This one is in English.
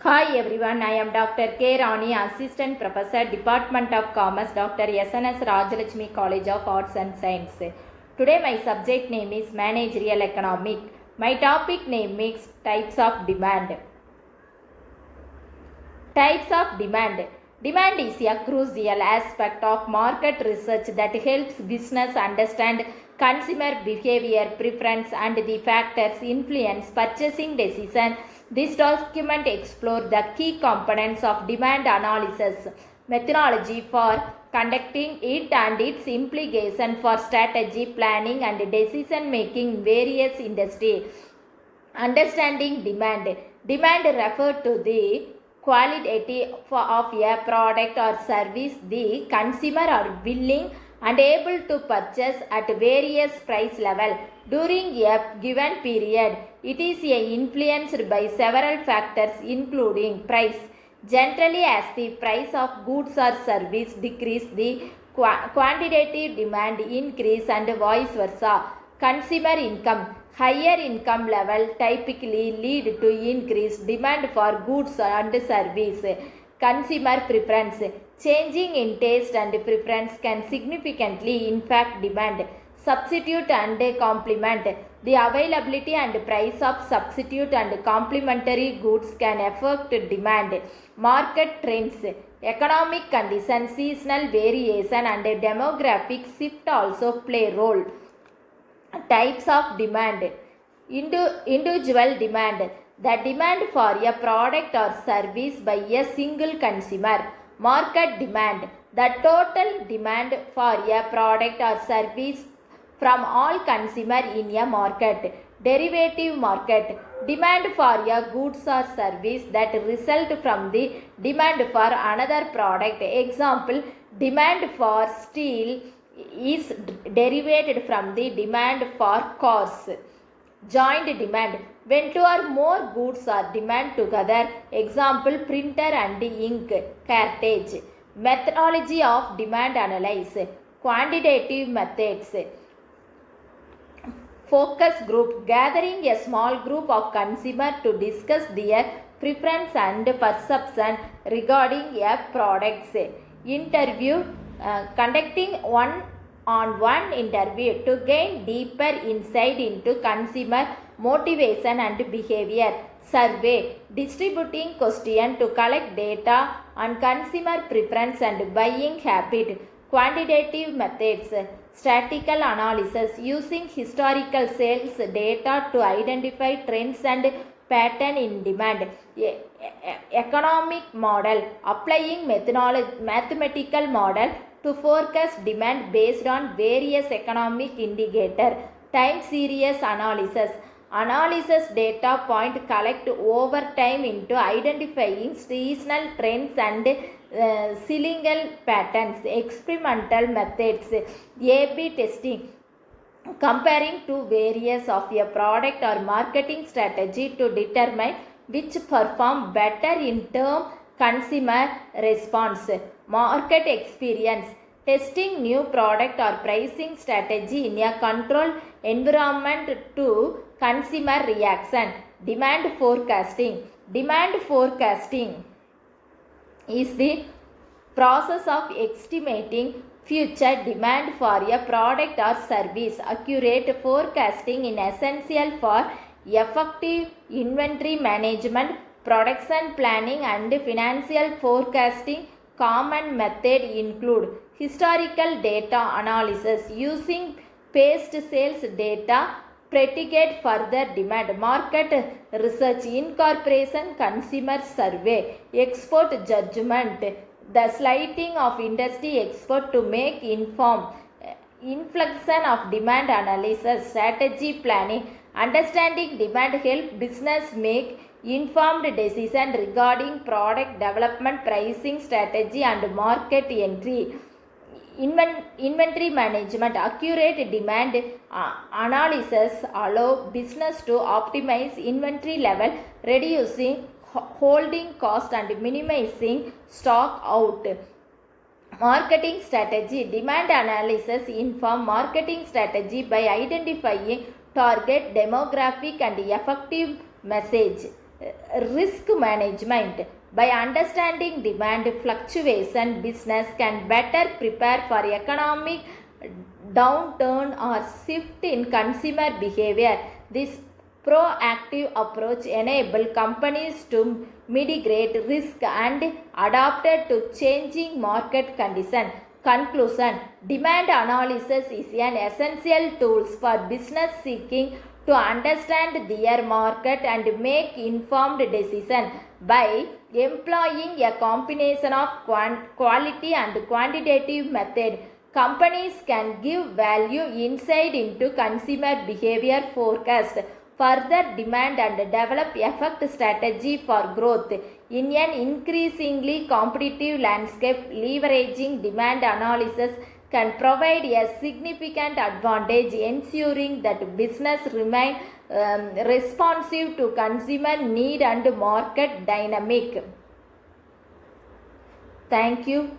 Hi everyone, I am Dr. K. Rani, Assistant Professor, Department of Commerce, Dr. SNS Rajalakshmi College of Arts and Science. Today my subject name is Managerial Economic. My topic name is Types of Demand. Types of demand. Demand is a crucial aspect of market research that helps business understand consumer behavior, preference, and the factors influence purchasing decisions. This document explores the key components of demand analysis, methodology for conducting it, and its implication for strategy, planning, and decision making in various industries. Understanding demand. Demand refers to the quality of a product or service the consumer are willing and able to purchase at various price level during a given period. It is influenced by several factors including price. Generally, as the price of goods or service decrease, the quantitative demand increase and vice versa. Consumer income. Higher income level typically lead to increased demand for goods and service. Consumer preference. Changing in taste and preference can significantly impact demand. Substitute and complement. The availability and price of substitute and complementary goods can affect demand. Market trends. Economic conditions, seasonal variation, and demographic shift also play role. Types of demand. Individual demand. The demand for a product or service by a single consumer. Market demand. The total demand for a product or service from all consumers in a market. Derivative market. Demand for a goods or service that result from the demand for another product. Example, demand for steel is derived from the demand for cars. Joint demand. When two or more goods are demand together, example printer and ink cartridge. Methodology of demand analysis. Quantitative methods. Focus group. Gathering a small group of consumers to discuss their preference and perception regarding a product. Interview. Conducting one-on-one interview to gain deeper insight into consumer motivation and behavior. Survey. Distributing questions to collect data on consumer preference and buying habit. Quantitative methods. Statistical analysis. Using historical sales data to identify trends and pattern in demand. Economic model. Applying mathematical model to forecast demand based on various economic indicators. Time series analysis. Analysis data point collect over time into identifying seasonal trends and cyclical patterns. Experimental methods. A/B testing. Comparing two variants of a product or marketing strategy to determine which perform better in term consumer response. Market experience. Testing new product or pricing strategy in a controlled environment to consumer reaction. Demand forecasting. Demand forecasting is the process of estimating future demand for a product or service. Accurate forecasting is essential for effective inventory management, production planning, and financial forecasting. Common method include historical data analysis using past sales data predicate further demand. Market research incorporation. Consumer survey. Expert judgment. The sliding of industry expert to make informed inflection of demand analysis. Strategy planning. Understanding demand help business make informed decision regarding product development, pricing strategy, and market entry. Inventory management. Accurate demand analysis allow business to optimize inventory level, reducing holding cost and minimizing stock out. Marketing strategy. Demand analysis inform marketing strategy by identifying target demographic and effective message. risk management. By understanding demand fluctuation, business can better prepare for economic downturn or shift in consumer behavior. This proactive approach enables companies to mitigate risk and adapt to changing market conditions. Conclusion: demand analysis is an essential tool for business seeking to understand their market and make informed decisions. By employing a combination of quality and quantitative methods, companies can give value insight into consumer behavior forecast, further demand and develop effective strategy for growth. In an increasingly competitive landscape, leveraging demand analysis can provide a significant advantage, ensuring that business remain responsive to consumer need and market dynamic. Thank you.